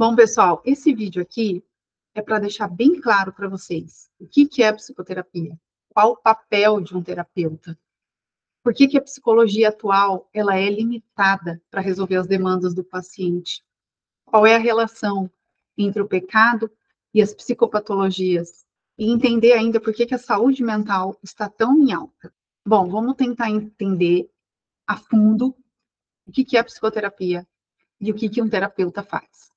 Bom, pessoal, esse vídeo aqui é para deixar bem claro para vocês o que é a psicoterapia, qual o papel de um terapeuta, por que a psicologia atual ela é limitada para resolver as demandas do paciente, qual é a relação entre o pecado e as psicopatologias, e entender ainda por que a saúde mental está tão em alta. Bom, vamos tentar entender a fundo o que é a psicoterapia e o que um terapeuta faz.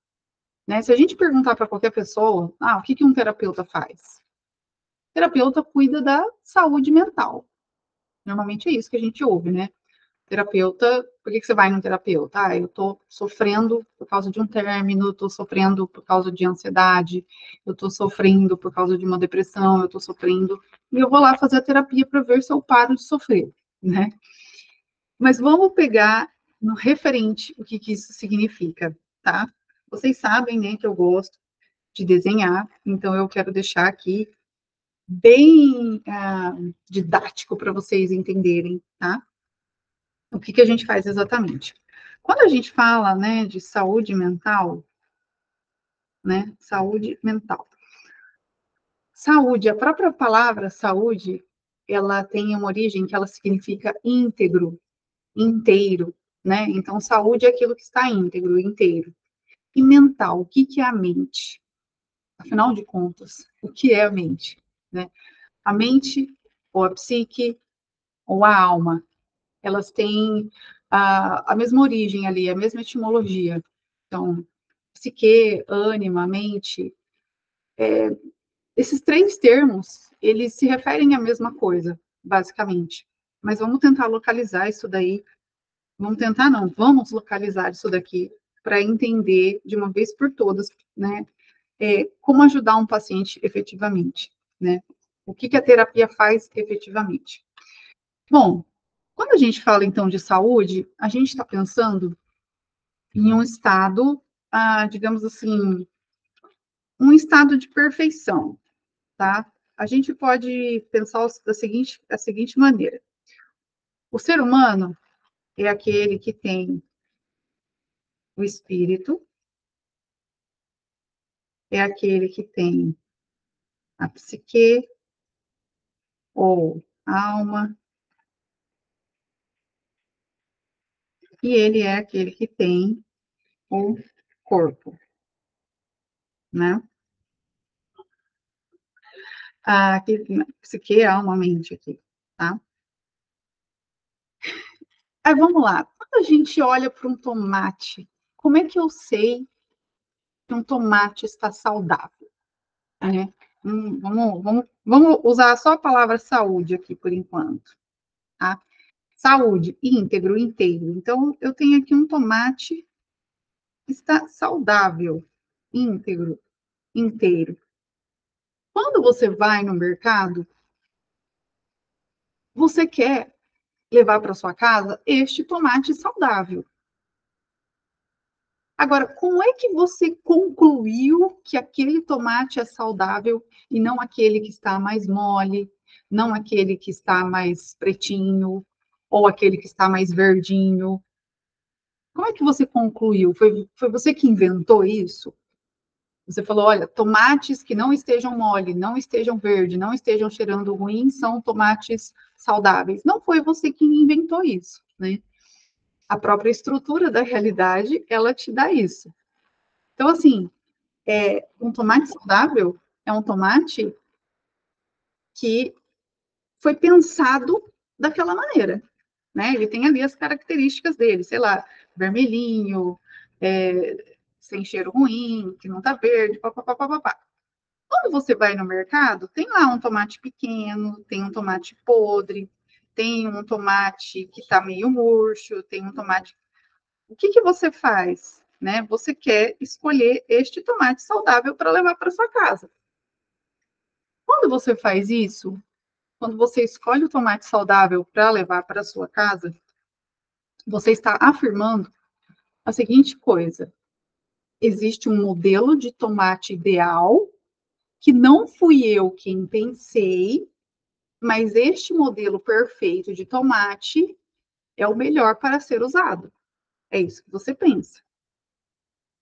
Né? Se a gente perguntar para qualquer pessoa, o que um terapeuta faz? O terapeuta cuida da saúde mental. Normalmente é isso que a gente ouve, né? Terapeuta, por que você vai num terapeuta? Eu estou sofrendo por causa de um término, eu estou sofrendo por causa de ansiedade, eu estou sofrendo por causa de uma depressão, eu estou sofrendo, e eu vou lá fazer a terapia para ver se eu paro de sofrer, né? Mas vamos pegar no referente o que isso significa, tá? Vocês sabem, né, que eu gosto de desenhar, então eu quero deixar aqui bem didático para vocês entenderem, tá? O que a gente faz exatamente. Quando a gente fala, né, de saúde mental, né, saúde mental. Saúde, a própria palavra saúde, ela tem uma origem que ela significa íntegro, inteiro, né? Então, saúde é aquilo que está íntegro, inteiro. E mental, o que é a mente? Afinal de contas, o que é a mente, né? A mente, ou a psique, ou a alma, elas têm a mesma origem ali, a mesma etimologia. Então, psique, ânima, mente, esses três termos, eles se referem à mesma coisa, basicamente. Mas vamos tentar localizar isso daí. Vamos localizar isso daqui para entender de uma vez por todas, né? Como ajudar um paciente efetivamente, né? O que a terapia faz efetivamente. Bom, quando a gente fala, então, de saúde, a gente está pensando em um estado, digamos assim, um estado de perfeição, tá? A gente pode pensar da seguinte maneira. O ser humano é aquele que tem o espírito, é aquele que tem a psique, ou alma, e ele é aquele que tem o corpo, né? Aqui, psique, alma, mente aqui, tá? Aí vamos lá. Quando a gente olha para um tomate, como é que eu sei que um tomate está saudável? Né? Vamos usar só a palavra saúde aqui por enquanto. Tá? Saúde, íntegro, inteiro. Então, eu tenho aqui um tomate que está saudável, íntegro, inteiro. Quando você vai no mercado, você quer levar para sua casa este tomate saudável. Agora, como é que você concluiu que aquele tomate é saudável e não aquele que está mais mole, não aquele que está mais pretinho, ou aquele que está mais verdinho? Como é que você concluiu? Foi você que inventou isso? Você falou, olha, tomates que não estejam mole, não estejam verde, não estejam cheirando ruim, são tomates saudáveis. Não foi você que inventou isso, né? A própria estrutura da realidade, ela te dá isso. Então, assim, um tomate saudável é um tomate que foi pensado daquela maneira, né? Ele tem ali as características dele, sei lá, vermelhinho, sem cheiro ruim, que não tá verde, papapá. Quando você vai no mercado, tem lá um tomate pequeno, tem um tomate podre, tem um tomate que tá meio murcho, tem um tomate. O que você faz? Né? Você quer escolher este tomate saudável para levar para sua casa. Quando você faz isso, quando você escolhe o tomate saudável para levar para sua casa, você está afirmando a seguinte coisa: existe um modelo de tomate ideal que não fui eu quem pensei, mas este modelo perfeito de tomate é o melhor para ser usado. É isso que você pensa.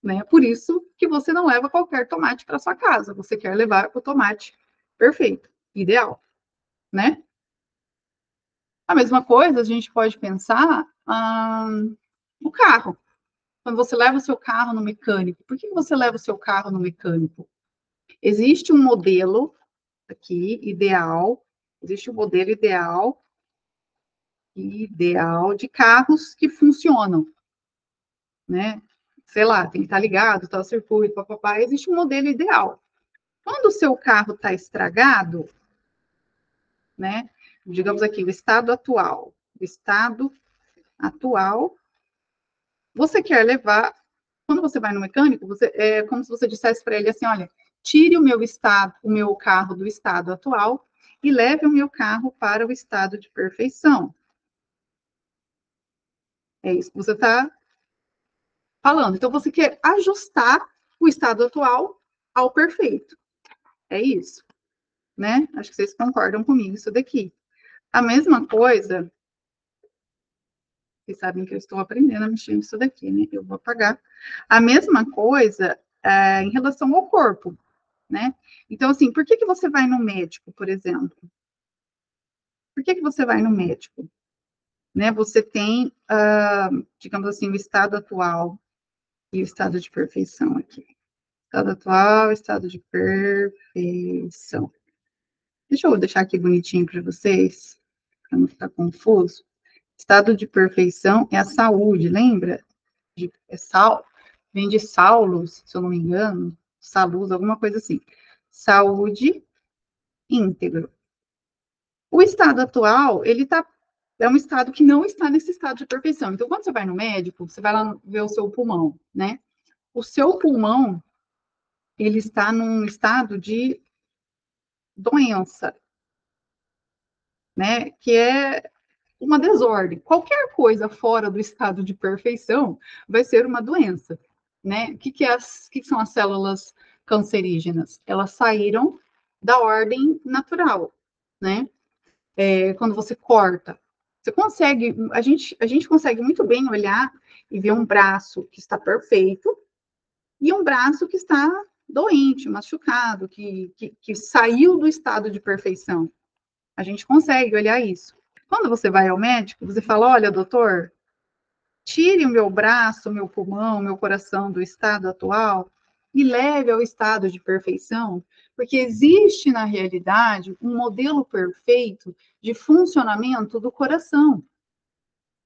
né? Por isso que você não leva qualquer tomate para sua casa, você quer levar o tomate perfeito, ideal, né? A mesma coisa a gente pode pensar no carro. Quando você leva o seu carro no mecânico, por que você leva o seu carro no mecânico? Existe um modelo aqui ideal, existe um modelo ideal de carros que funcionam, né? Sei lá, tem que estar ligado, tal circuito, papapá, existe um modelo ideal. Quando o seu carro está estragado, né? Digamos aqui, o estado atual, você quer levar, quando você vai no mecânico, é como se você dissesse para ele assim, olha, tire o meu carro do estado atual e leve o meu carro para o estado de perfeição. É isso que você está falando. Então, você quer ajustar o estado atual ao perfeito. É isso, né? Acho que vocês concordam comigo isso daqui. A mesma coisa, vocês sabem que eu estou aprendendo a mexer nisso daqui, né? Eu vou apagar. A mesma coisa em relação ao corpo, né? Então, assim, por que que você vai no médico, por exemplo? Por que que você vai no médico? Né? Você tem, digamos assim, o estado atual e o estado de perfeição aqui. Estado atual, estado de perfeição. Deixa eu deixar aqui bonitinho para vocês, para não ficar confuso. Estado de perfeição é a saúde, lembra? Vem de Saulus, se eu não me engano, Salus, alguma coisa assim. Saúde íntegro. O estado atual, é um estado que não está nesse estado de perfeição. Então, quando você vai no médico, você vai lá ver o seu pulmão, né? O seu pulmão, ele está num estado de doença, né? Que é uma desordem. Qualquer coisa fora do estado de perfeição vai ser uma doença, né? Que são as células cancerígenas? Elas saíram da ordem natural, né? Quando você corta, você consegue, a gente consegue muito bem olhar e ver um braço que está perfeito e um braço que está doente, machucado, que saiu do estado de perfeição. A gente consegue olhar isso. Quando você vai ao médico, você fala: olha, doutor, tire o meu braço, o meu pulmão, o meu coração do estado atual e leve ao estado de perfeição, porque existe na realidade um modelo perfeito de funcionamento do coração.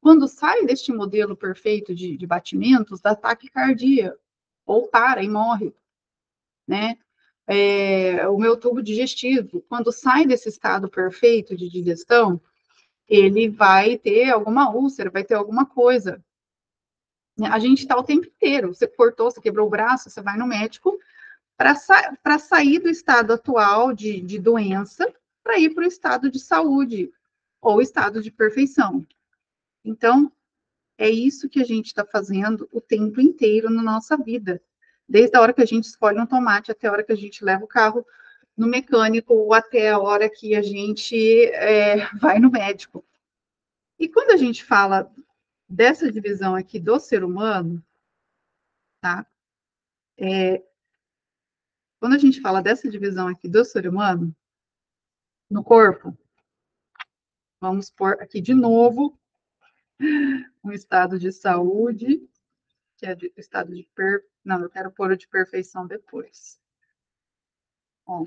Quando sai deste modelo perfeito de batimentos, dá taquicardia, ou para e morre, né? O meu tubo digestivo, quando sai desse estado perfeito de digestão, ele vai ter alguma úlcera, vai ter alguma coisa. A gente está o tempo inteiro. Você cortou, você quebrou o braço, você vai no médico para sair do estado atual de doença para ir para o estado de saúde ou estado de perfeição. Então, é isso que a gente está fazendo o tempo inteiro na nossa vida. Desde a hora que a gente escolhe um tomate até a hora que a gente leva o carro no mecânico ou até a hora que a gente vai no médico. E quando a gente fala dessa divisão aqui do ser humano, tá? Quando a gente fala dessa divisão aqui do ser humano, no corpo, vamos pôr aqui de novo um estado de saúde, que é o estado de Não, eu quero pôr o de perfeição depois. Bom,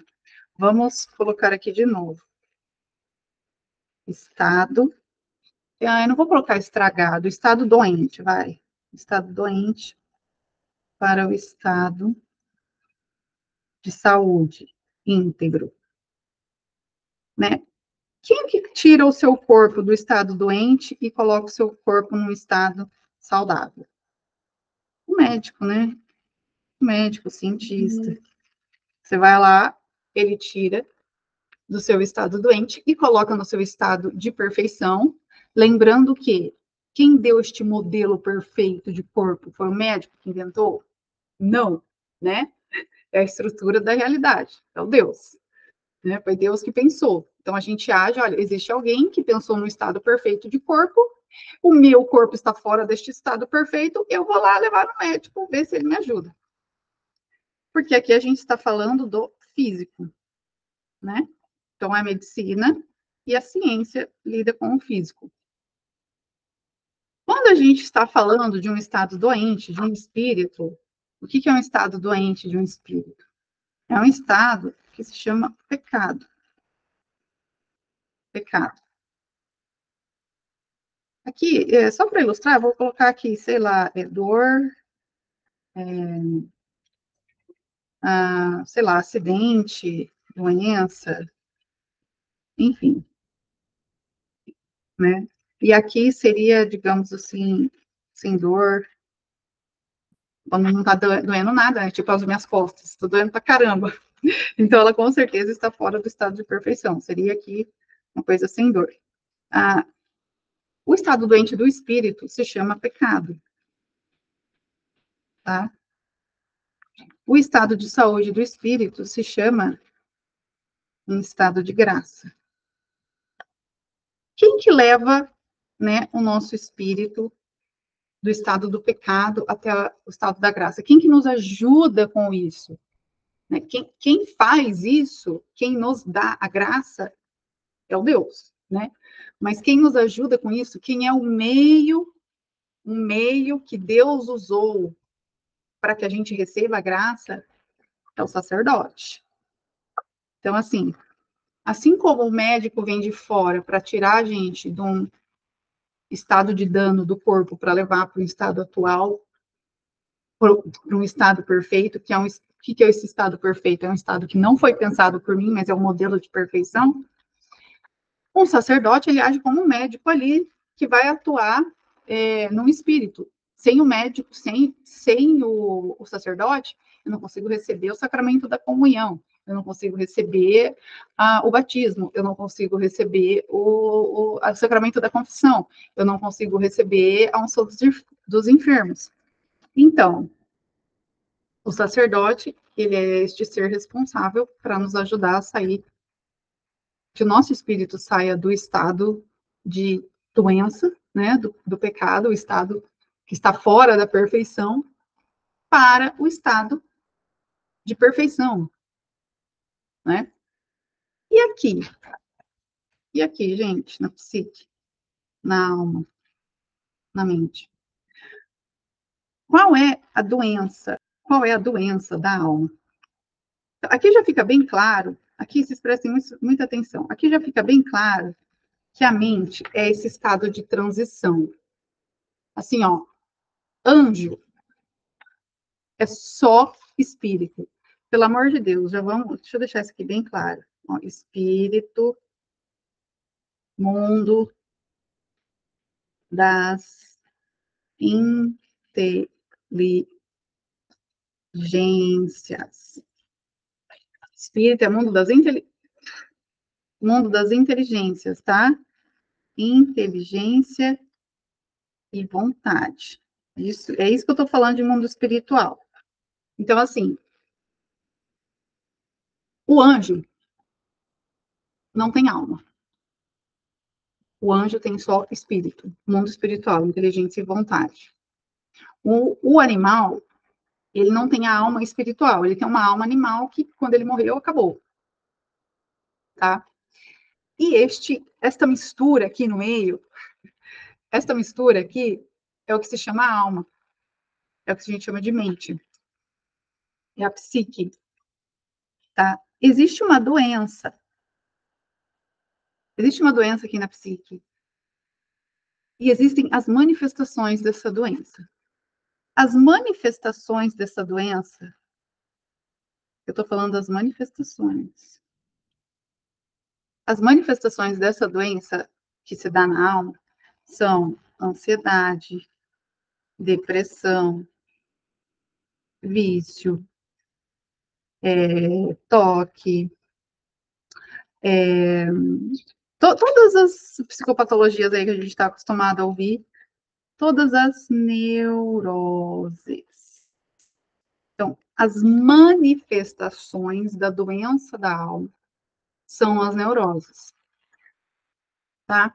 vamos colocar aqui de novo. Estado. Eu não vou colocar estragado, estado doente, vai. Estado doente para o estado de saúde íntegro, né? Quem que tira o seu corpo do estado doente e coloca o seu corpo num estado saudável? O médico, né? O médico, o cientista. Você vai lá, ele tira do seu estado doente e coloca no seu estado de perfeição, lembrando que quem deu este modelo perfeito de corpo foi o médico que inventou? Não, né? É a estrutura da realidade, é o Deus, né? Foi Deus que pensou. Então a gente age, olha, existe alguém que pensou no estado perfeito de corpo o meu corpo está fora deste estado perfeito, eu vou lá levar no médico, ver se ele me ajuda. Porque aqui a gente está falando do físico, né? Então, a medicina e a ciência lida com o físico. Quando a gente está falando de um estado doente, de um espírito, o que é um estado doente de um espírito? É um estado que se chama pecado. Pecado. Aqui, só para ilustrar, vou colocar aqui, sei lá, dor, sei lá, acidente, doença, enfim, né? E aqui seria, digamos assim, sem dor, quando não está doendo nada, né? Tipo as minhas costas, estou doendo pra caramba. Então, ela com certeza está fora do estado de perfeição. Seria aqui uma coisa sem dor. Ah, o estado doente do espírito se chama pecado, tá? O estado de saúde do espírito se chama um estado de graça. Quem que leva, né, o nosso espírito do estado do pecado até o estado da graça? Quem que nos ajuda com isso? Né? Quem faz isso, quem nos dá a graça, é o Deus, né? Mas quem nos ajuda com isso, quem é o meio que Deus usou para que a gente receba a graça, é o sacerdote. Então, assim como o médico vem de fora para tirar a gente de um estado de dano do corpo para levar para o estado atual, para um estado perfeito, que é o que é esse estado perfeito? É um estado que não foi pensado por mim, mas é um modelo de perfeição. Um sacerdote, ele age como um médico ali, que vai atuar num espírito. Sem o médico, sem o sacerdote, eu não consigo receber o sacramento da comunhão, eu não consigo receber o batismo, eu não consigo receber o sacramento da confissão, eu não consigo receber a unção dos enfermos. Então, o sacerdote, ele é este ser responsável para nos ajudar a sair, que o nosso espírito saia do estado de doença, né, do pecado, o estado que está fora da perfeição, para o estado de perfeição, né? E aqui? E aqui, gente, na psique, na alma, na mente? Qual é a doença? Qual é a doença da alma? Aqui já fica bem claro, aqui se prestem muita atenção, aqui já fica bem claro que a mente é esse estado de transição. Assim, ó, anjo é só espírito. Pelo amor de Deus, já vamos, deixa eu deixar isso aqui bem claro. Ó, espírito, mundo das inteligências. Espírito é mundo das inteligências, tá? Inteligência e vontade. É isso que eu estou falando de mundo espiritual. Então, assim, o anjo não tem alma. O anjo tem só espírito, mundo espiritual, inteligência e vontade. O animal, ele não tem a alma espiritual, ele tem uma alma animal que, quando ele morreu, acabou. Tá? E esta mistura aqui no meio, esta mistura aqui é o que se chama alma, é o que a gente chama de mente, é a psique. Tá? Existe uma doença aqui na psique, e existem as manifestações dessa doença. As manifestações dessa doença, eu estou falando das manifestações. As manifestações dessa doença que se dá na alma são ansiedade, depressão, vício, toque, todas as psicopatologias aí que a gente está acostumado a ouvir, todas as neuroses. Então, as manifestações da doença da alma são as neuroses, tá?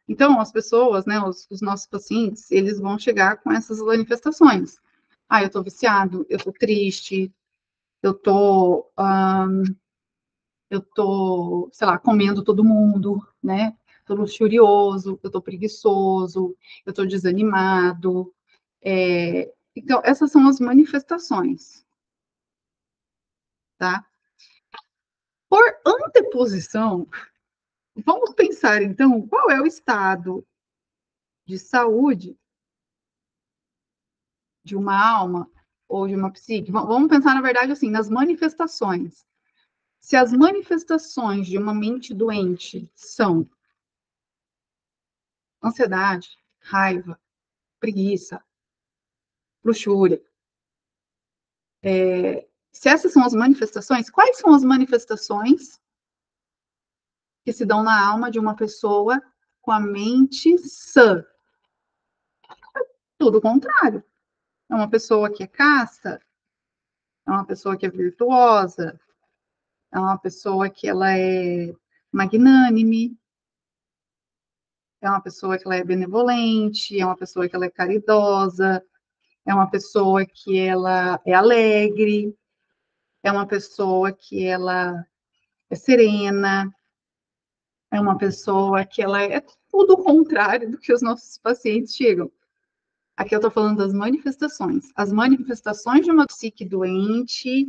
Então, as pessoas, né, os nossos pacientes, eles vão chegar com essas manifestações. Ah, eu tô viciado, eu tô triste, eu tô, sei lá, comendo todo mundo, né? Tô luxurioso, eu tô preguiçoso, eu tô desanimado. Então, essas são as manifestações, tá? Por anteposição, vamos pensar, então, qual é o estado de saúde de uma alma ou de uma psique? Vamos pensar, na verdade, assim, nas manifestações. Se as manifestações de uma mente doente são ansiedade, raiva, preguiça, luxúria, se essas são as manifestações, quais são as manifestações que se dão na alma de uma pessoa com a mente sã? Tudo o contrário. É uma pessoa que é casta, é uma pessoa que é virtuosa, é uma pessoa que ela é magnânime, é uma pessoa que ela é benevolente, é uma pessoa que ela é caridosa, é uma pessoa que ela é alegre, é uma pessoa que ela é serena, é uma pessoa que ela é tudo o contrário do que os nossos pacientes chegam. Aqui eu estou falando das manifestações. As manifestações de uma psique doente,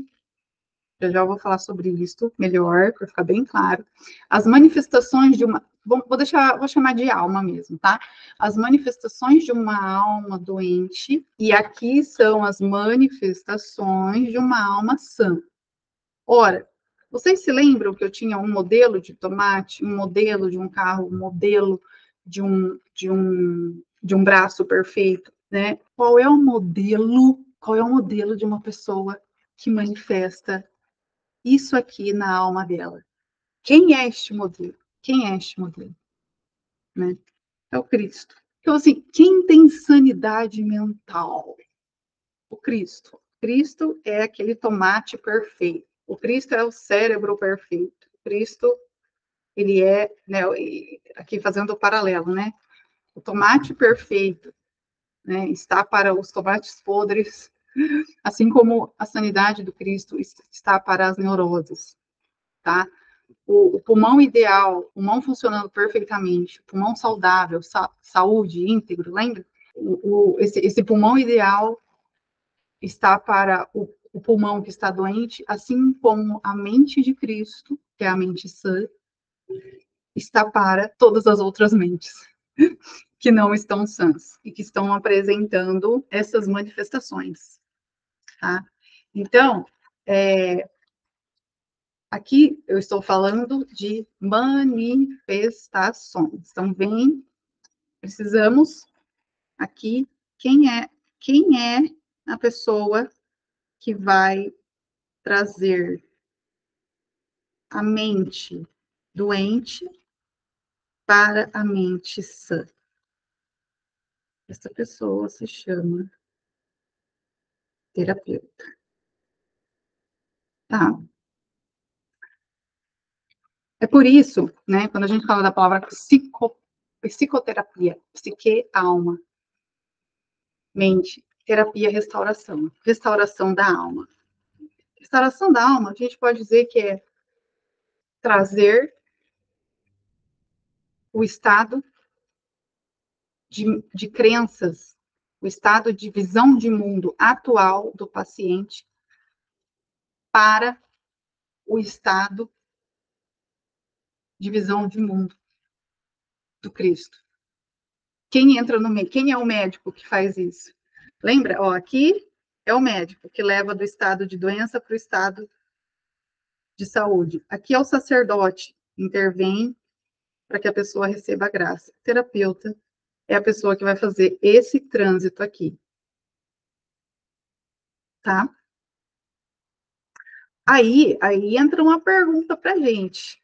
eu já vou falar sobre isso melhor, para ficar bem claro. As manifestações de uma. Vou chamar de alma mesmo, tá? As manifestações de uma alma doente, e aqui são as manifestações de uma alma sã. Ora, vocês se lembram que eu tinha um modelo de tomate, um modelo de um carro, um modelo de um braço perfeito, né? Qual é o modelo de uma pessoa que manifesta isso aqui na alma dela? Quem é este modelo? Quem é este modelo? Né? É o Cristo. Então, assim, quem tem sanidade mental? O Cristo. Cristo é aquele tomate perfeito. O Cristo é o cérebro perfeito. O Cristo, ele é, né, aqui fazendo o paralelo, né? O tomate perfeito, né, está para os tomates podres, assim como a sanidade do Cristo está para as neuroses, tá? O pulmão ideal, o pulmão funcionando perfeitamente, o pulmão saudável, saúde, íntegro, lembra? Esse pulmão ideal está para o pulmão que está doente, assim como a mente de Cristo, que é a mente sã, está para todas as outras mentes que não estão sãs e que estão apresentando essas manifestações, tá? Então, aqui eu estou falando de manifestações. Então, precisamos aqui, quem é a pessoa que vai trazer a mente doente para a mente sã? Essa pessoa se chama terapeuta. Tá? É por isso, né, quando a gente fala da palavra psicoterapia, psique, alma, mente, terapia, restauração. Restauração da alma. Restauração da alma, a gente pode dizer que é trazer o estado de crenças, o estado de visão de mundo atual do paciente para o estado de visão de mundo do Cristo. Quem entra no meio? Quem é o médico que faz isso? Lembra? Ó, aqui é o médico que leva do estado de doença para o estado de saúde. Aqui é o sacerdote, intervém para que a pessoa receba a graça. O terapeuta é a pessoa que vai fazer esse trânsito aqui. Tá? Aí entra uma pergunta para a gente,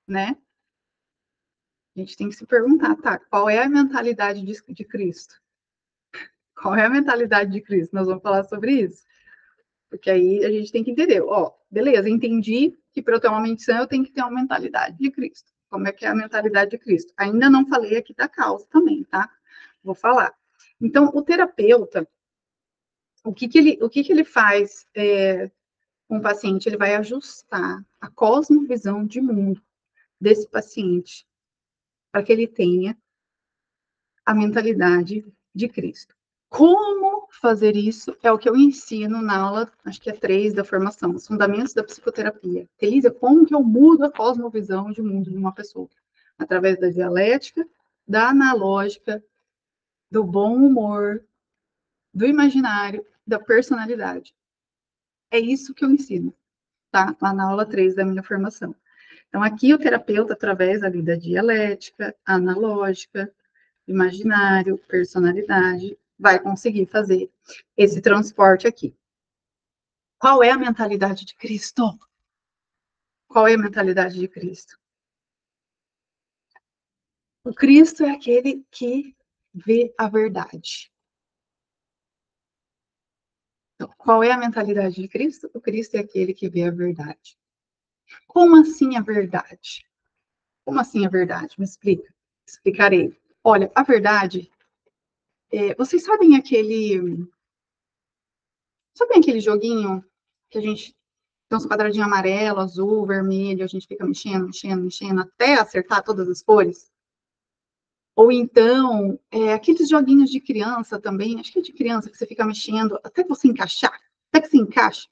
né? A gente tem que se perguntar, tá? Qual é a mentalidade de Cristo? Qual é a mentalidade de Cristo? Nós vamos falar sobre isso. Porque aí a gente tem que entender, ó, beleza, entendi que para eu ter uma mente sã eu tenho que ter uma mentalidade de Cristo. como é que é a mentalidade de Cristo. Ainda não falei aqui da causa também, tá? Vou falar. Então, o terapeuta, o que que ele faz com o paciente? Ele vai ajustar a cosmovisão de mundo desse paciente para que ele tenha a mentalidade de Cristo. Como fazer isso é o que eu ensino na aula, acho que é 3 da formação, os fundamentos da psicoterapia. Elisa, como que eu mudo a cosmovisão de mundo de uma pessoa? Através da dialética, da analógica, do bom humor, do imaginário, da personalidade. É isso que eu ensino, tá? Lá na aula 3 da minha formação. Então, aqui o terapeuta, através ali da dialética, analógica, imaginário, personalidade, vai conseguir fazer esse transporte aqui. Qual é a mentalidade de Cristo? Qual é a mentalidade de Cristo? O Cristo é aquele que vê a verdade. Então, qual é a mentalidade de Cristo? O Cristo é aquele que vê a verdade. Como assim a verdade? Como assim a verdade? Me explica. Explicarei. Olha, a verdade, vocês sabem aquele joguinho que a gente tem uns quadradinhos amarelo, azul, vermelho, a gente fica mexendo, mexendo, mexendo, até acertar todas as cores? Ou então, aqueles joguinhos de criança também, acho que é de criança, que você fica mexendo até você encaixar, até que se encaixa.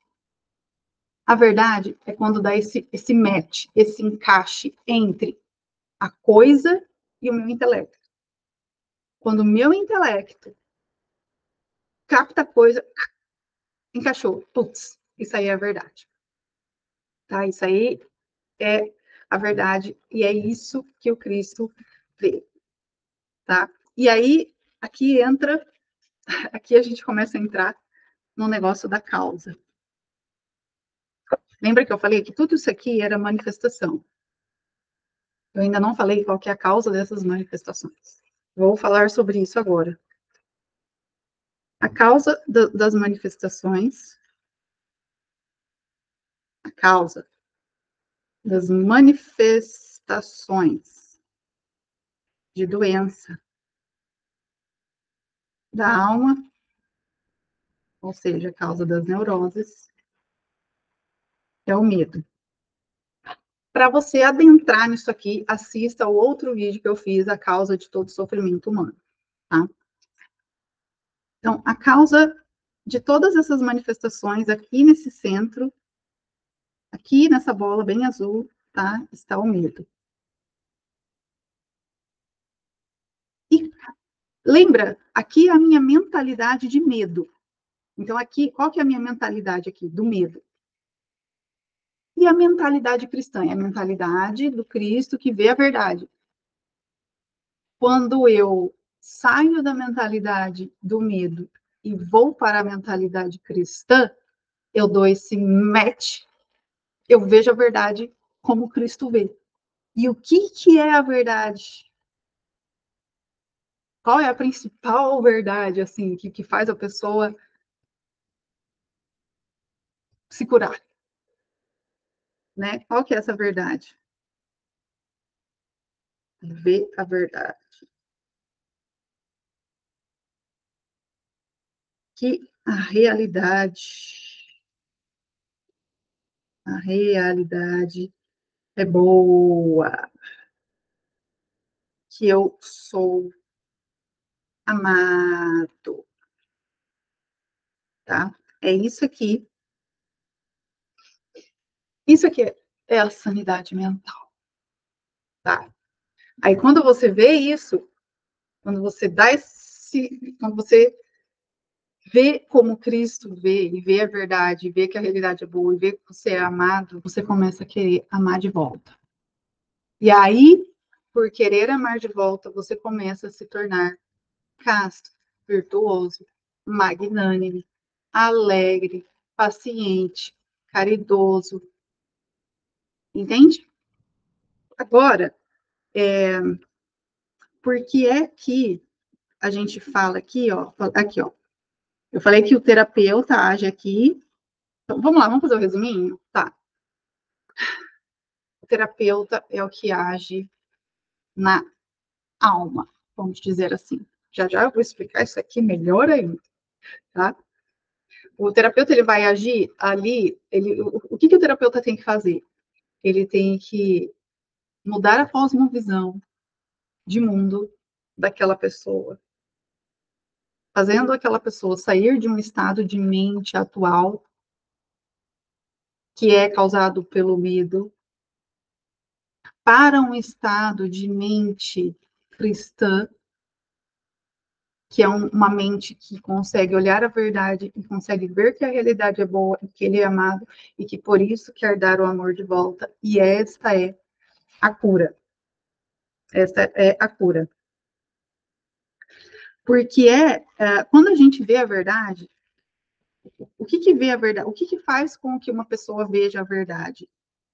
A verdade é quando dá esse match, esse encaixe entre a coisa e o meu intelecto. Quando o meu intelecto capta a coisa, encaixou, putz, isso aí é a verdade. Tá? Isso aí é a verdade, e é isso que o Cristo vê. Tá? E aí, aqui a gente começa a entrar no negócio da causa. Lembra que eu falei que tudo isso aqui era manifestação? Eu ainda não falei qual que é a causa dessas manifestações. Vou falar sobre isso agora. A causa das manifestações, a causa das manifestações de doença da alma, ou seja, a causa das neuroses, é o medo. Para você adentrar nisso aqui, assista o outro vídeo que eu fiz, a causa de todo sofrimento humano, tá? Então, a causa de todas essas manifestações aqui nesse centro, aqui nessa bola bem azul, tá? Está o medo. E lembra, aqui é a minha mentalidade de medo. Então, aqui, qual que é a minha mentalidade aqui? Do medo. E a mentalidade cristã? É a mentalidade do Cristo que vê a verdade. Quando eu saio da mentalidade do medo e vou para a mentalidade cristã, eu dou esse match, eu vejo a verdade como Cristo vê. E o que é a verdade? Qual é a principal verdade, assim, que faz a pessoa se curar? Né? Qual que é essa verdade? Ver a verdade. Que a realidade é boa, que eu sou amado, tá? É isso aqui. Isso aqui é a sanidade mental, tá? Aí quando você vê isso, quando você quando você vê como Cristo vê, e vê a verdade, e vê que a realidade é boa, e vê que você é amado, você começa a querer amar de volta. E aí, por querer amar de volta, você começa a se tornar casto, virtuoso, magnânime, alegre, paciente, caridoso. Entende? Agora, por que é que a gente fala aqui, ó. Eu falei que o terapeuta age aqui. Então, vamos lá, vamos fazer o resuminho? Tá. o terapeuta é o que age na alma, vamos dizer assim. Já já eu vou explicar isso aqui melhor ainda, tá? O terapeuta, ele vai agir ali, o que o terapeuta tem que fazer? Ele tem que mudar a cosmovisão de mundo daquela pessoa, fazendo aquela pessoa sair de um estado de mente atual, que é causado pelo medo, para um estado de mente cristã, que é uma mente que consegue olhar a verdade e consegue ver que a realidade é boa e que ele é amado e que por isso quer dar o amor de volta. E esta é a cura. Esta é a cura. Porque quando a gente vê a verdade, o que vê a verdade? O que faz com que uma pessoa veja a verdade?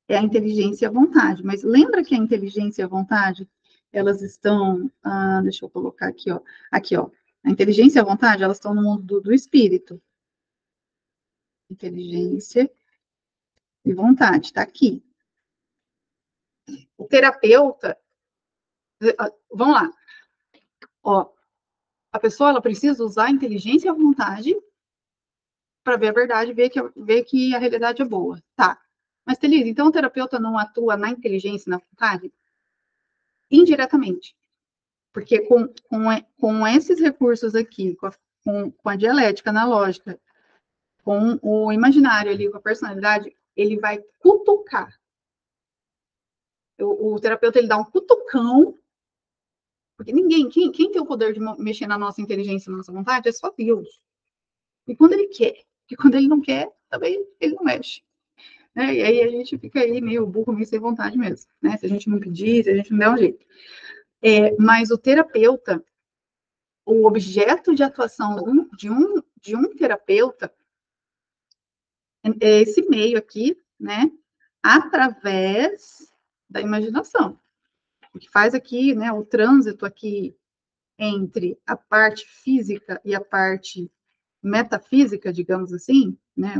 É a inteligência e a vontade. Mas lembra que a inteligência e a vontade, elas estão, deixa eu colocar aqui, ó. A inteligência e a vontade, elas estão no mundo do espírito. Inteligência e vontade, está aqui. O terapeuta, vamos lá, ó, a pessoa, ela precisa usar a inteligência e a vontade para ver a verdade, ver que a realidade é boa, tá? Mas, Thelisa, então o terapeuta não atua na inteligência e na vontade? Indiretamente. Porque com esses recursos aqui, com a dialética analógica, com o imaginário ali, com a personalidade, ele vai cutucar. O terapeuta, ele dá um cutucão, porque quem tem o poder de mexer na nossa inteligência, na nossa vontade, é só Deus. E quando ele quer. E quando ele não quer, também ele não mexe. Né? E aí a gente fica aí meio burro, meio sem vontade mesmo. Né? Se a gente não pedir, se a gente não der um jeito. Mas o terapeuta, o objeto de atuação de um terapeuta é esse meio aqui, né? Através da imaginação. O que faz aqui, né? O trânsito aqui entre a parte física e a parte metafísica, digamos assim, né?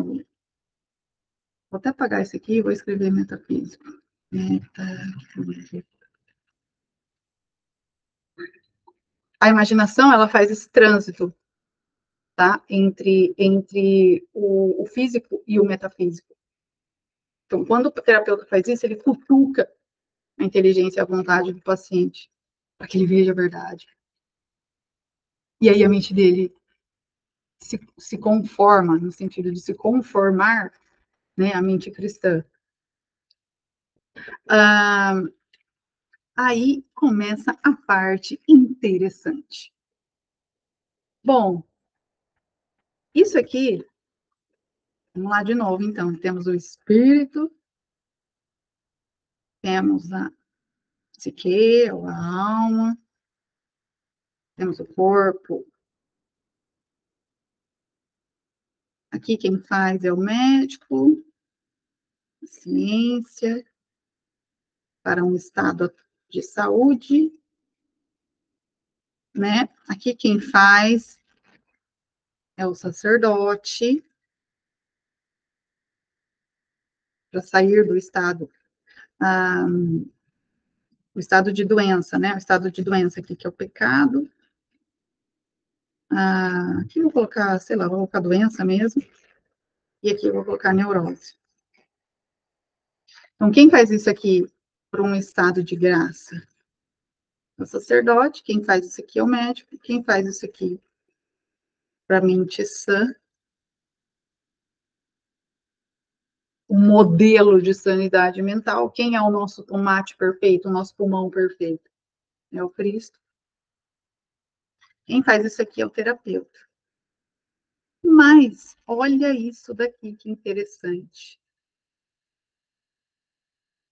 Vou até apagar isso aqui e vou escrever metafísico. Metafísico. A imaginação, ela faz esse trânsito, tá? Entre o físico e o metafísico. Então, quando o terapeuta faz isso, ele cutuca a inteligência e a vontade do paciente, para que ele veja a verdade. E aí a mente dele se conforma, no sentido de se conformar, né, a mente cristã. Aí começa a parte interessante. Bom, isso aqui, vamos lá de novo, então. Temos o espírito, temos a psique, ou a alma, temos o corpo. Aqui quem faz é o médico, a ciência, para um estado de saúde, né? Aqui quem faz é o sacerdote, para sair do estado, o estado de doença, né? O estado de doença aqui, que é o pecado. Aqui eu vou colocar, sei lá, vou colocar doença mesmo. E aqui eu vou colocar neurose. Então, quem faz isso aqui para um estado de graça? É o sacerdote. Quem faz isso aqui é o médico. Quem faz isso aqui para mente sã? O modelo de sanidade mental. Quem é o nosso tomate perfeito, o nosso pulmão perfeito? É o Cristo. Quem faz isso aqui é o terapeuta. Mas, olha isso daqui, que interessante.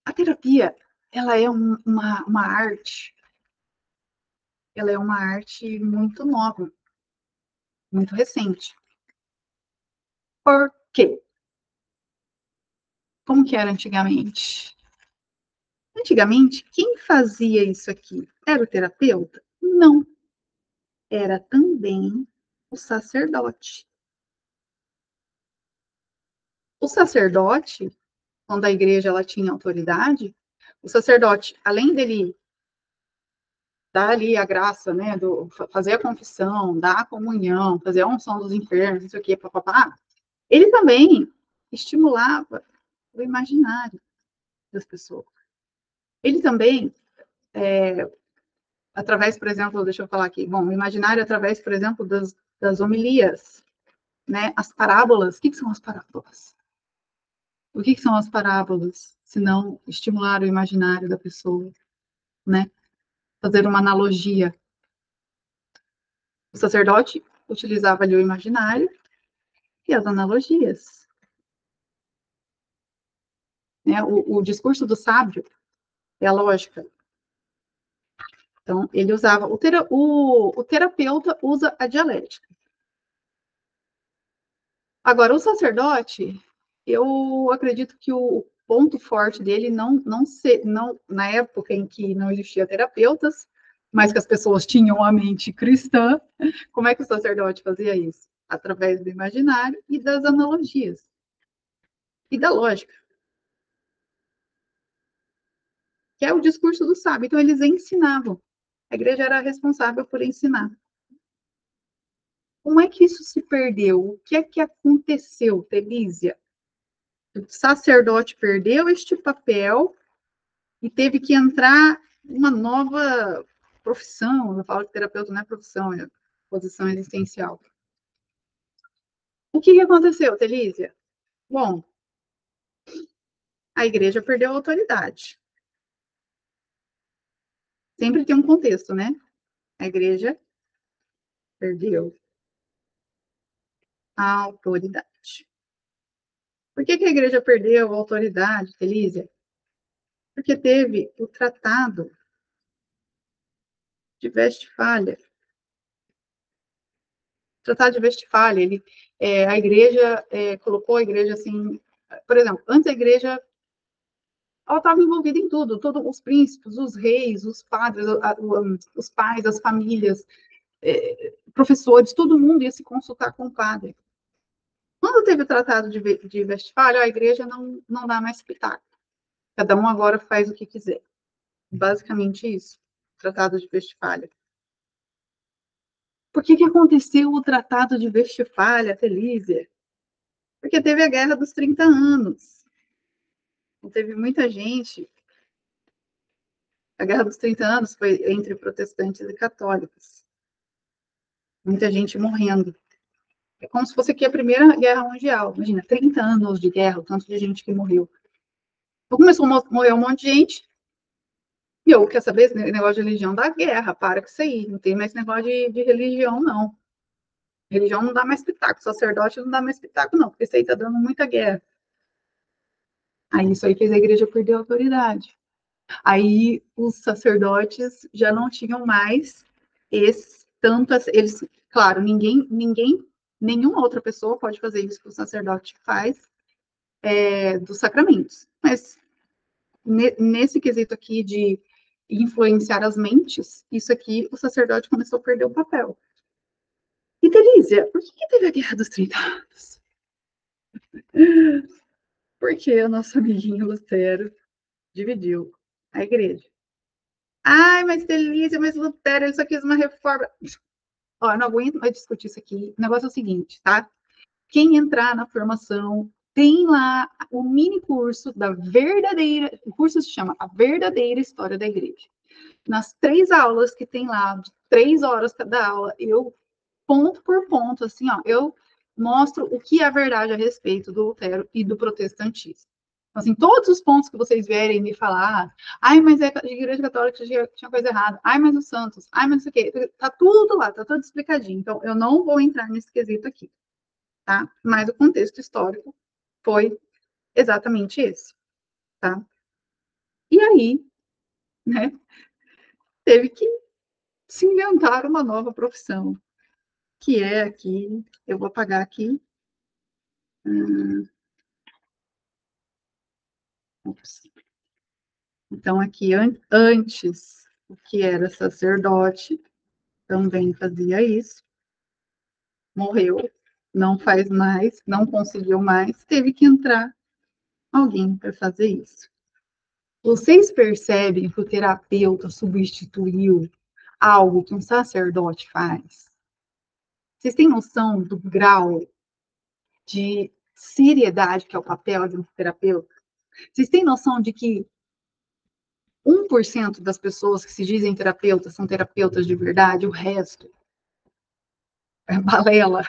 A terapia, ela é uma arte, ela é uma arte muito nova, muito recente. Por quê? Como que era antigamente? Antigamente, quem fazia isso aqui? Era o terapeuta? Não. Era também o sacerdote. O sacerdote, quando a igreja ela tinha autoridade, O sacerdote, além dele dar ali a graça, né, fazer a confissão, dar a comunhão, fazer a unção dos enfermos, isso aqui, papapá, ele também estimulava o imaginário das pessoas. Ele também, através, por exemplo, deixa eu falar aqui, bom, o imaginário através, por exemplo, das homilias, né, as parábolas. O que são as parábolas? O que são as parábolas, se não estimular o imaginário da pessoa, né? Fazer uma analogia. O sacerdote utilizava ali o imaginário e as analogias. Né? O discurso do sábio é a lógica. Então, ele usava... O terapeuta usa a dialética. Agora, o sacerdote, eu acredito que o ponto forte dele não, na época em que não existia terapeutas, mas que as pessoas tinham a mente cristã, como é que o sacerdote fazia isso? Através do imaginário e das analogias. E da lógica. Que é o discurso do sábio. Então, eles ensinavam. A igreja era responsável por ensinar. Como é que isso se perdeu? O que é que aconteceu, Telísia? O sacerdote perdeu este papel e teve que entrar uma nova profissão. Eu falo que terapeuta não é profissão, é posição existencial. O que aconteceu, Telísia? Bom, a igreja perdeu a autoridade. Sempre tem um contexto, né? A igreja perdeu a autoridade. Por que a igreja perdeu a autoridade, Telísia? Porque teve o Tratado de Westfália. O Tratado de Westfália, a igreja colocou a igreja assim, por exemplo, antes a igreja ela estava envolvida em tudo, todos os príncipes, os reis, os padres, os pais, as famílias, professores, todo mundo ia se consultar com o padre. Quando teve o Tratado de Westfália, a igreja não dá mais pitaco. Cada um agora faz o que quiser. Basicamente isso, Tratado de Westfália. Por que aconteceu o Tratado de Westfália, Telísia? Porque teve a Guerra dos 30 Anos. Teve muita gente. A Guerra dos 30 Anos foi entre protestantes e católicos. Muita gente morrendo. É como se fosse aqui a Primeira Guerra Mundial. Imagina, 30 anos de guerra, o tanto de gente que morreu. Então começou a morrer um monte de gente. E eu, quer saber, esse negócio de religião da guerra, para com isso aí. Não tem mais negócio de religião, não. Religião não dá mais pitaco, sacerdote não dá mais pitaco, não, porque isso aí tá dando muita guerra. Aí isso aí fez a igreja perder a autoridade. Aí os sacerdotes já não tinham mais eles, claro, nenhuma outra pessoa pode fazer isso que o sacerdote faz dos sacramentos. Mas nesse quesito aqui de influenciar as mentes, isso aqui o sacerdote começou a perder o papel. E Delícia, por que teve a Guerra dos 30 Anos? Porque o nosso amiguinho Lutero dividiu a igreja. Ai, mas Delícia, mas Lutero, ele só quis uma reforma. Ó, eu não aguento mais discutir isso aqui. O negócio é o seguinte, tá? Quem entrar na formação tem lá o mini curso da verdadeira. O curso se chama A Verdadeira História da Igreja. Nas 3 aulas que tem lá, de 3 horas cada aula, eu, ponto por ponto, assim, ó, eu mostro o que é a verdade a respeito do Lutero e do protestantismo. Assim, todos os pontos que vocês vierem me falar, ai, mas a Igreja Católica tinha coisa errada, ai, mas os santos, ai, mas não sei o quê, tá tudo lá, tá tudo explicadinho. Então, eu não vou entrar nesse quesito aqui, tá? Mas o contexto histórico foi exatamente esse, tá? E aí, né, teve que se inventar uma nova profissão, que é aqui, eu vou apagar aqui. Então, aqui, antes, o que era sacerdote também fazia isso, morreu, não faz mais, não conseguiu mais, teve que entrar alguém para fazer isso. Vocês percebem que o terapeuta substituiu algo que um sacerdote faz? Vocês têm noção do grau de seriedade que é o papel de um terapeuta? Vocês têm noção de que 1% das pessoas que se dizem terapeutas são terapeutas de verdade, o resto é balela?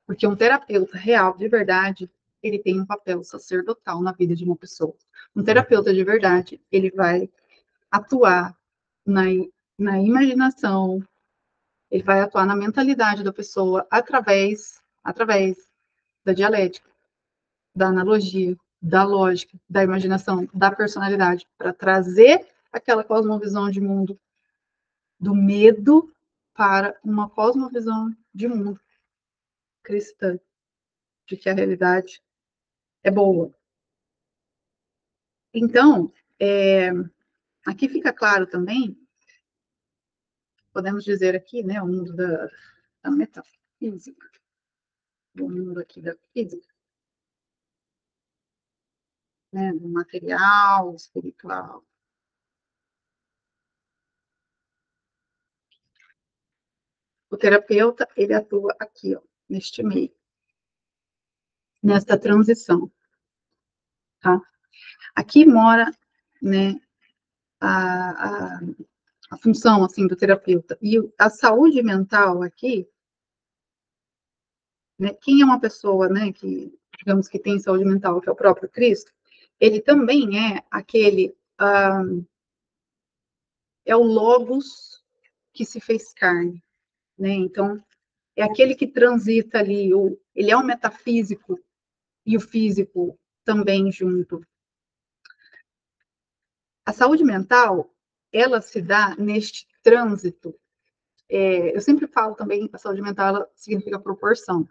Porque um terapeuta real, de verdade, ele tem um papel sacerdotal na vida de uma pessoa. Um terapeuta de verdade, ele vai atuar na, na imaginação, ele vai atuar na mentalidade da pessoa através da dialética, da analogia, da lógica, da imaginação, da personalidade, para trazer aquela cosmovisão de mundo do medo para uma cosmovisão de mundo cristã, de que a realidade é boa. Então, aqui fica claro também, podemos dizer aqui, né, o mundo da metafísica, o mundo aqui da física, né, do material, espiritual. O terapeuta, ele atua aqui, ó, neste meio, nesta transição, tá? Aqui mora, né, a, a, a função, assim, do terapeuta. E a saúde mental aqui, né, quem é uma pessoa, né, que, digamos, que tem saúde mental, que é o próprio Cristo, ele também é aquele, é o logos que se fez carne, né? Então, é aquele que transita ali, ele é o metafísico e o físico também junto. A saúde mental, ela se dá neste trânsito. Eu sempre falo também que a saúde mental ela significa proporção.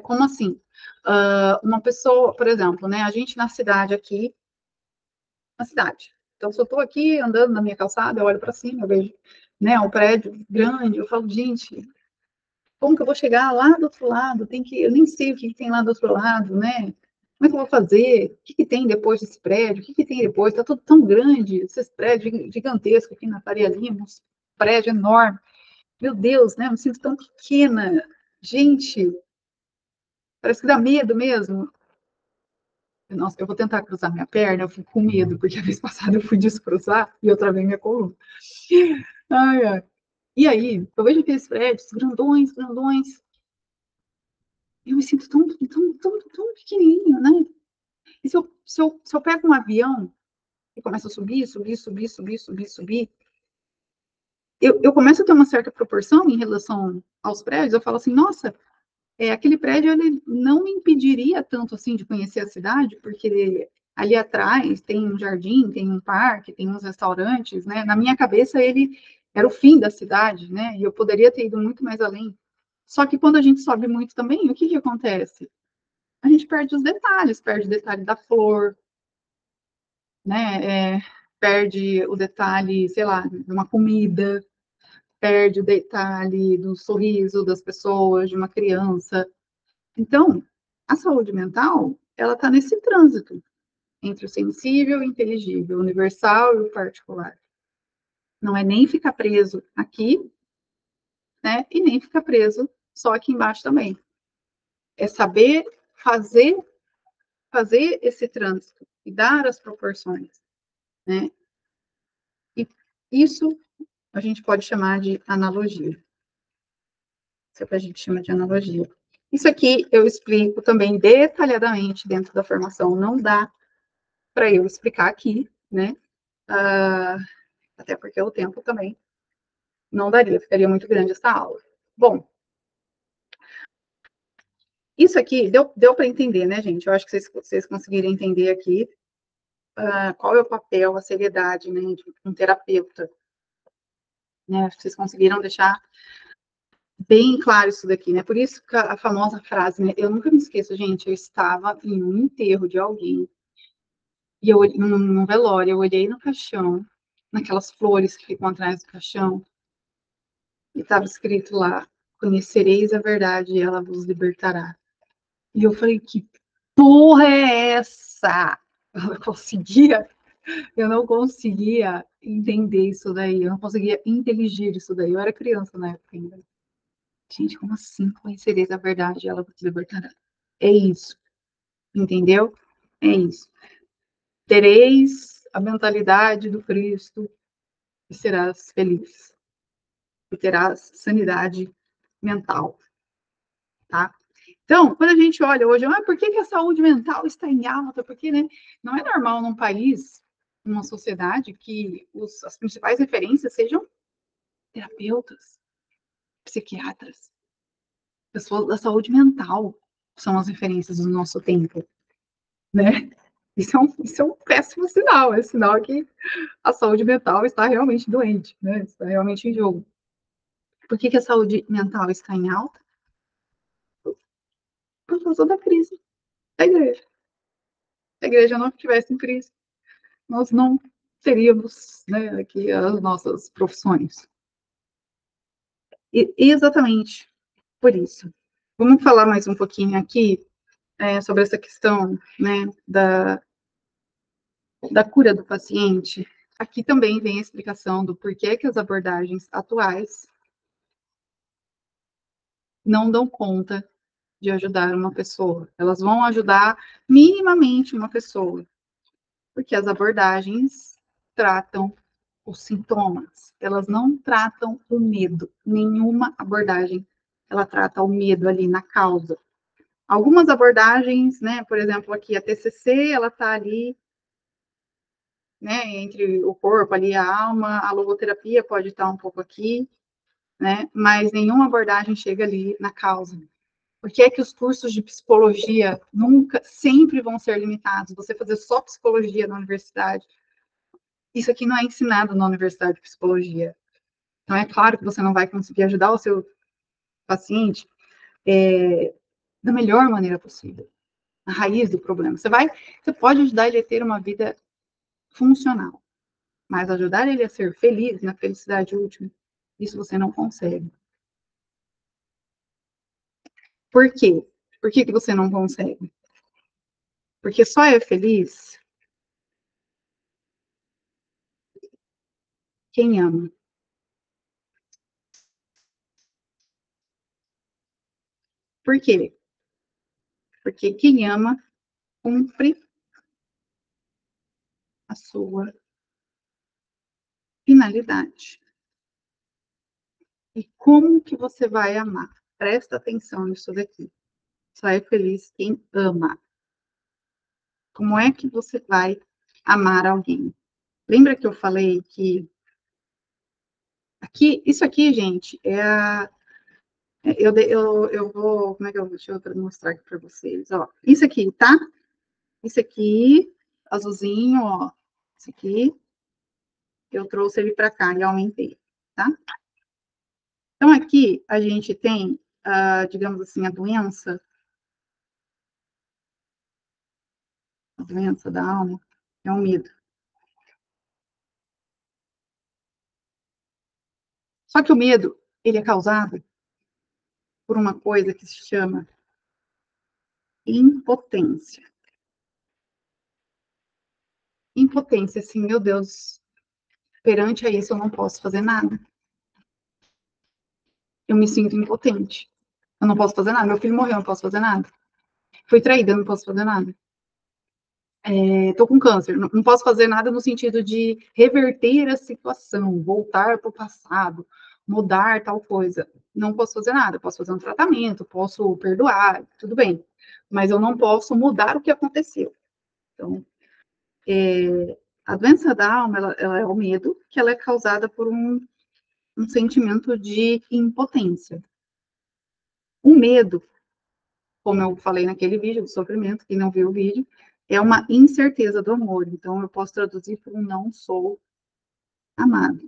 Como assim? Uma pessoa, por exemplo, né, a gente na cidade aqui, na cidade. Então, se eu estou aqui andando na minha calçada, eu olho para cima, eu vejo, né, um prédio grande, eu falo, gente, como que eu vou chegar lá do outro lado? Eu nem sei o que tem lá do outro lado, né? Como é que eu vou fazer? O que tem depois desse prédio? O que tem depois? Está tudo tão grande, esses prédios gigantescos aqui na Faria Lima, uns prédios enormes. Meu Deus, né? Eu me sinto tão pequena. Gente, parece que dá medo mesmo. Nossa, eu vou tentar cruzar minha perna, eu fico com medo, porque a vez passada eu fui descruzar e eu travei minha coluna. Ai, ai. E aí, eu vejo aqueles prédios grandões, grandões, eu me sinto tão pequenininho, né? E se eu pego um avião e começo a subir, eu começo a ter uma certa proporção em relação aos prédios, eu falo assim, nossa, aquele prédio ele não me impediria tanto assim de conhecer a cidade, porque ali atrás tem um jardim, tem um parque, tem uns restaurantes, né? Na minha cabeça ele era o fim da cidade, né? E eu poderia ter ido muito mais além. Só que quando a gente sobe muito também, o que que acontece? A gente perde o detalhe da flor, né? Perde o detalhe, sei lá, de uma comida, perde o detalhe do sorriso das pessoas, de uma criança. Então, a saúde mental, ela está nesse trânsito entre o sensível e o inteligível, o universal e o particular. Não é nem ficar preso aqui, né? E nem ficar preso só aqui embaixo também. É saber fazer esse trânsito e dar as proporções, né? E isso a gente pode chamar de analogia. Isso é o que a gente chama de analogia. Isso aqui eu explico também detalhadamente dentro da formação. Não dá para eu explicar aqui, né? Até porque o tempo também não daria, ficaria muito grande essa aula. Bom, isso aqui deu para entender, né, gente? Eu acho que vocês conseguiram entender aqui qual é o papel, a seriedade, né, de um terapeuta. Né? Vocês conseguiram deixar bem claro isso daqui, né? Por isso que a famosa frase, né? Eu nunca me esqueço, gente, eu estava em um enterro de alguém, e eu num velório, eu olhei no caixão, naquelas flores que ficam atrás do caixão, e estava escrito lá, conhecereis a verdade e ela vos libertará. E eu falei, que porra é essa? Eu não conseguia entender isso daí, eu não conseguia inteligir isso daí. Eu era criança na época ainda. Gente, como assim? Conhecereis a verdade, ela vos libertará. É isso, entendeu? É isso. Tereis a mentalidade do Cristo e serás feliz. E terás sanidade mental, tá? Então, quando a gente olha hoje, por que a saúde mental está em alta? Porque, né, não é normal num país, numa sociedade, que as principais referências sejam terapeutas, psiquiatras, pessoas da saúde mental são as referências do nosso tempo, né? Isso é um péssimo sinal, é sinal que a saúde mental está realmente doente, né? Está realmente em jogo. Por que a saúde mental está em alta? Por causa da crise da igreja. Se a igreja não estivesse em crise, nós não teríamos, né, aqui as nossas profissões. E exatamente por isso. Vamos falar mais um pouquinho aqui sobre essa questão, né, da cura do paciente. Aqui também vem a explicação do porquê que as abordagens atuais não dão conta de ajudar uma pessoa. Elas vão ajudar minimamente uma pessoa, porque as abordagens tratam os sintomas, elas não tratam o medo. Nenhuma abordagem ela trata o medo ali na causa. Algumas abordagens, né, por exemplo, aqui a TCC, ela está ali, né, entre o corpo ali, a alma, a logoterapia pode estar um pouco aqui, né, mas nenhuma abordagem chega ali na causa. Por que é que os cursos de psicologia nunca, sempre vão ser limitados? Você fazer só psicologia na universidade, isso aqui não é ensinado na universidade de psicologia. Então, é claro que você não vai conseguir ajudar o seu paciente da melhor maneira possível, na raiz do problema. Você pode ajudar ele a ter uma vida funcional, mas ajudar ele a ser feliz, na felicidade última, isso você não consegue. Por quê? Por que você não consegue? Porque só é feliz quem ama. Por quê? Porque quem ama cumpre a sua finalidade. E como que você vai amar? Presta atenção nisso daqui. Só é feliz quem ama. Como é que você vai amar alguém? Lembra que eu falei que isso aqui, gente, eu vou, como é que eu vou, deixa eu mostrar aqui para vocês, ó, isso aqui, tá? Isso aqui, azulzinho, ó, isso aqui, eu trouxe ele para cá e aumentei, tá? Então, aqui a gente tem, digamos assim, a doença da alma, é o medo. Só que o medo, ele é causado por uma coisa que se chama impotência. Impotência, assim, meu Deus, perante a isso eu não posso fazer nada. Eu me sinto impotente. Eu não posso fazer nada. Meu filho morreu, eu não posso fazer nada. Fui traída, eu não posso fazer nada. Estou com câncer, não posso fazer nada no sentido de reverter a situação, voltar para o passado, mudar tal coisa. Não posso fazer nada. Posso fazer um tratamento, posso perdoar, tudo bem. Mas eu não posso mudar o que aconteceu. Então, a doença da alma, ela é o medo, que ela é causada por um sentimento de impotência. O medo, como eu falei naquele vídeo do sofrimento, quem não viu o vídeo, é uma incerteza do amor. Então, eu posso traduzir por um não sou amado.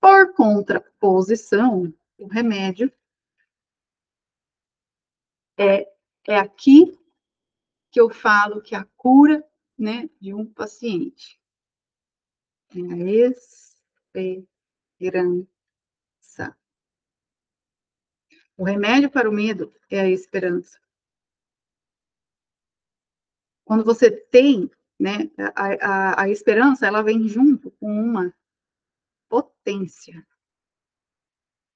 Por contraposição, o remédio é, é aqui que eu falo que a cura, né, de um paciente é a esperança. O remédio para o medo é a esperança. Quando você tem, né, a esperança, ela vem junto com uma potência.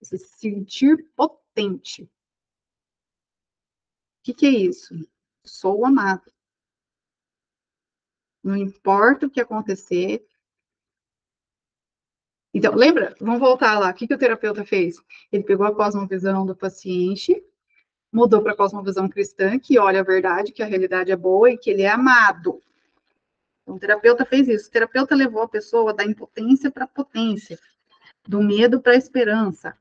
Você se sentir potente. O que é isso? Sou amado. Não importa o que acontecer. Então, lembra? Vamos voltar lá. O que o terapeuta fez? Ele pegou a cosmovisão do paciente, mudou para a cosmovisão cristã, que olha a verdade, que a realidade é boa e que ele é amado. Então, o terapeuta fez isso. O terapeuta levou a pessoa da impotência para a potência, do medo para a esperança,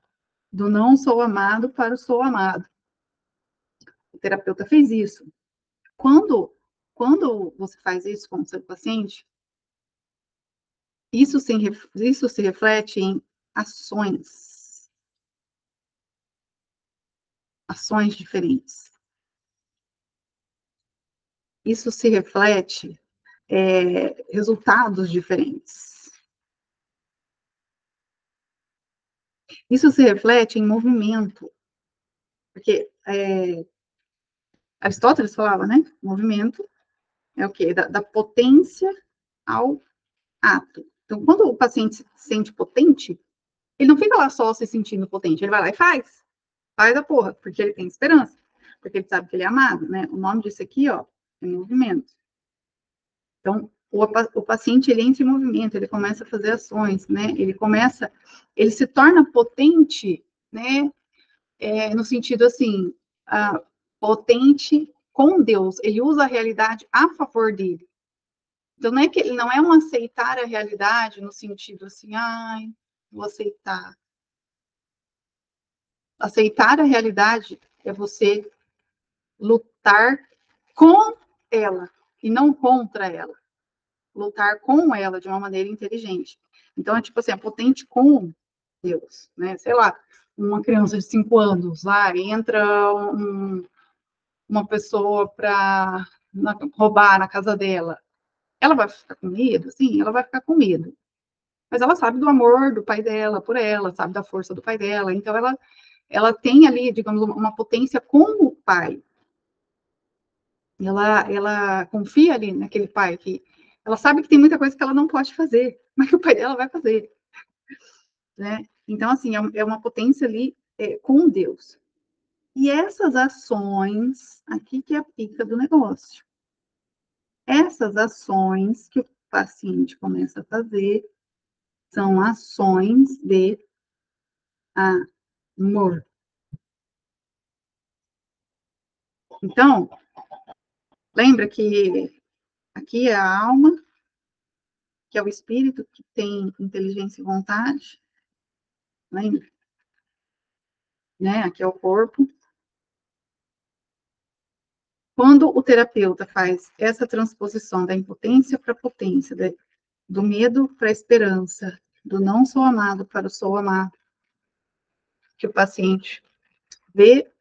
do não sou amado para o sou amado. O terapeuta fez isso. Quando você faz isso com o seu paciente, isso se reflete em ações diferentes. Isso se reflete resultados diferentes. Isso se reflete em movimento, porque Aristóteles falava, né? Movimento é o quê? Da potência ao ato. Então, quando o paciente se sente potente, ele não fica lá só se sentindo potente, ele vai lá e faz. Faz a porra, porque ele tem esperança, porque ele sabe que ele é amado, né? O nome disso aqui, ó, é movimento. Então, o paciente, ele entra em movimento, ele começa a fazer ações, né? Ele se torna potente, né? No sentido assim, potente com Deus. Ele usa a realidade a favor dele. Então, não é que ele não é um aceitar a realidade no sentido assim, ai, vou aceitar. Aceitar a realidade é você lutar com ela e não contra ela. Lutar com ela de uma maneira inteligente. Então, é tipo assim, é potente com Deus, né? Sei lá, uma criança de 5 anos, lá entra uma pessoa para roubar na casa dela. Ela vai ficar com medo? Sim, ela vai ficar com medo. Mas ela sabe do amor do pai dela por ela, sabe da força do pai dela. Então, ela tem ali, digamos, uma potência com o pai. Ela confia ali naquele pai, que ela sabe que tem muita coisa que ela não pode fazer, mas que o pai dela vai fazer, né? Então, assim, é uma potência ali com Deus. E essas ações, aqui que é a pica do negócio. Essas ações que o paciente começa a fazer são ações de amor. Então, lembra que aqui é a alma, que é o espírito, que tem inteligência e vontade. Lembra? Né? Aqui é o corpo. Quando o terapeuta faz essa transposição da impotência para a potência, do medo para a esperança, do não sou amado para o sou amado, que o paciente vê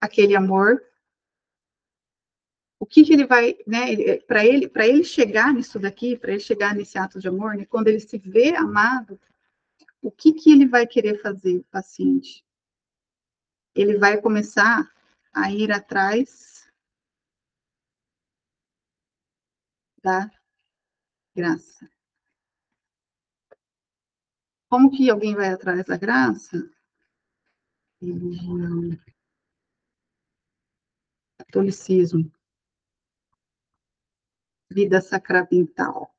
aquele amor, o que ele vai, né, para ele chegar nisso daqui, para ele chegar nesse ato de amor, né, quando ele se vê amado, o que ele vai querer fazer, o paciente? Ele vai começar a ir atrás da graça. Como que alguém vai atrás da graça? Religião, catolicismo, vida sacramental.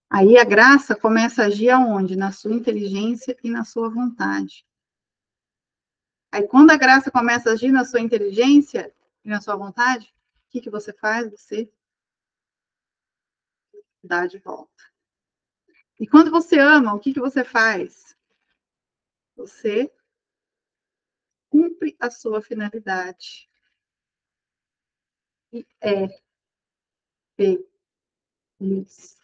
Aí a graça começa a agir aonde? Na sua inteligência e na sua vontade. Aí quando a graça começa a agir na sua inteligência e na sua vontade, o que você faz? Você dá de volta. E quando você ama, o que você faz? Você cumpre a sua finalidade. E é feliz.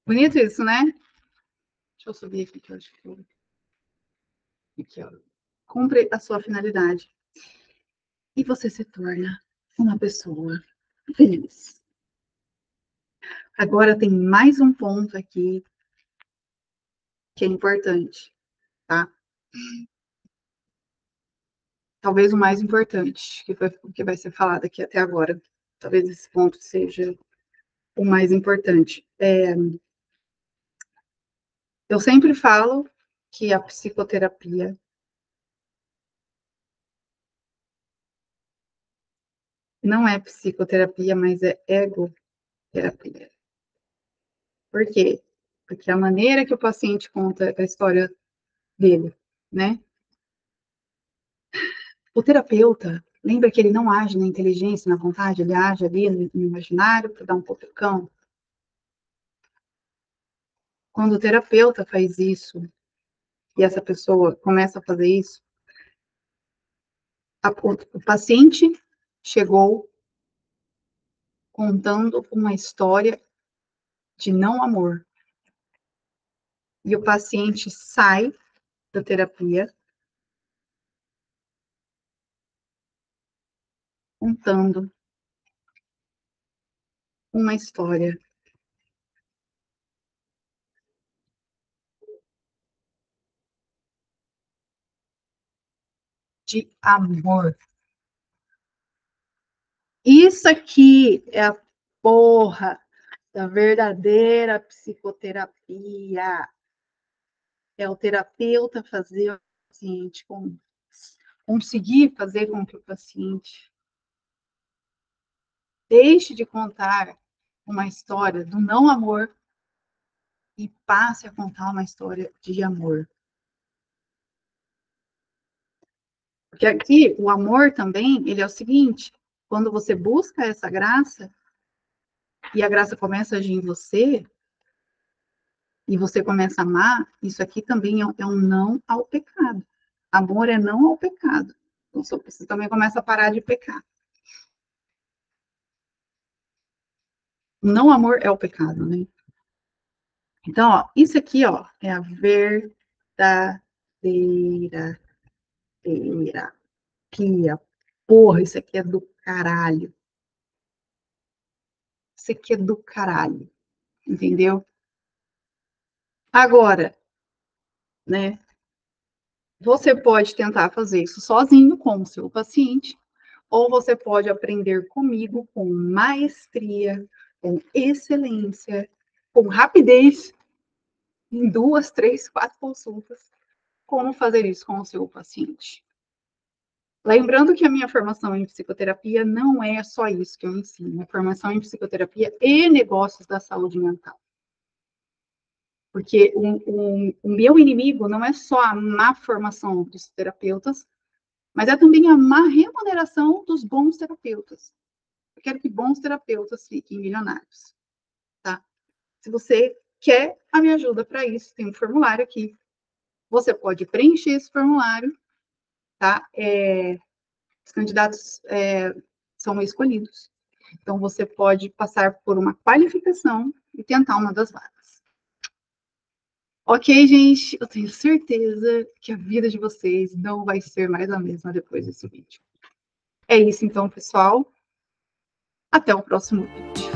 Bonito isso, né? Deixa eu subir aqui, que eu acho que eu... Aqui, ó. Cumpre a sua finalidade. E você se torna uma pessoa feliz. Agora tem mais um ponto aqui que é importante, tá? talvez o mais importante, que vai ser falado aqui até agora. Talvez esse ponto seja o mais importante. Eu sempre falo que a psicoterapia não é psicoterapia, mas é egoterapia. Por quê? Porque a maneira que o paciente conta a história dele, né? O terapeuta, lembra que ele não age na inteligência, na vontade, ele age ali no imaginário para dar um cutucão. Quando o terapeuta faz isso, e essa pessoa começa a fazer isso, o paciente chegou contando uma história de não amor. E o paciente sai da terapia contando uma história de amor. Isso aqui é a porra da verdadeira psicoterapia. É o terapeuta fazer o paciente conseguir fazer com que o paciente deixe de contar uma história do não amor e passe a contar uma história de amor. Porque aqui, o amor também, ele é o seguinte, quando você busca essa graça, e a graça começa a agir em você, e você começa a amar, isso aqui também é um não ao pecado. Amor é não ao pecado. Então, você também começa a parar de pecar. O não amor é o pecado, né? Então, ó, isso aqui, ó, é a verdadeira terapia. Porra, isso aqui é do caralho. Isso aqui é do caralho. Entendeu? Agora, né? Você pode tentar fazer isso sozinho com o seu paciente, ou você pode aprender comigo com maestria, com excelência, com rapidez, em 2, 3, 4 consultas, como fazer isso com o seu paciente. Lembrando que a minha formação em psicoterapia não é só isso que eu ensino, é formação em psicoterapia e negócios da saúde mental. Porque o meu inimigo não é só a má formação dos terapeutas, mas é também a má remuneração dos bons terapeutas. Eu quero que bons terapeutas fiquem milionários, tá? Se você quer a minha ajuda para isso, tem um formulário aqui. Você pode preencher esse formulário, tá? Os candidatos são escolhidos. Então, você pode passar por uma qualificação e tentar uma das vagas. Ok, gente, eu tenho certeza que a vida de vocês não vai ser mais a mesma depois desse vídeo. É isso então, pessoal. Até o próximo vídeo.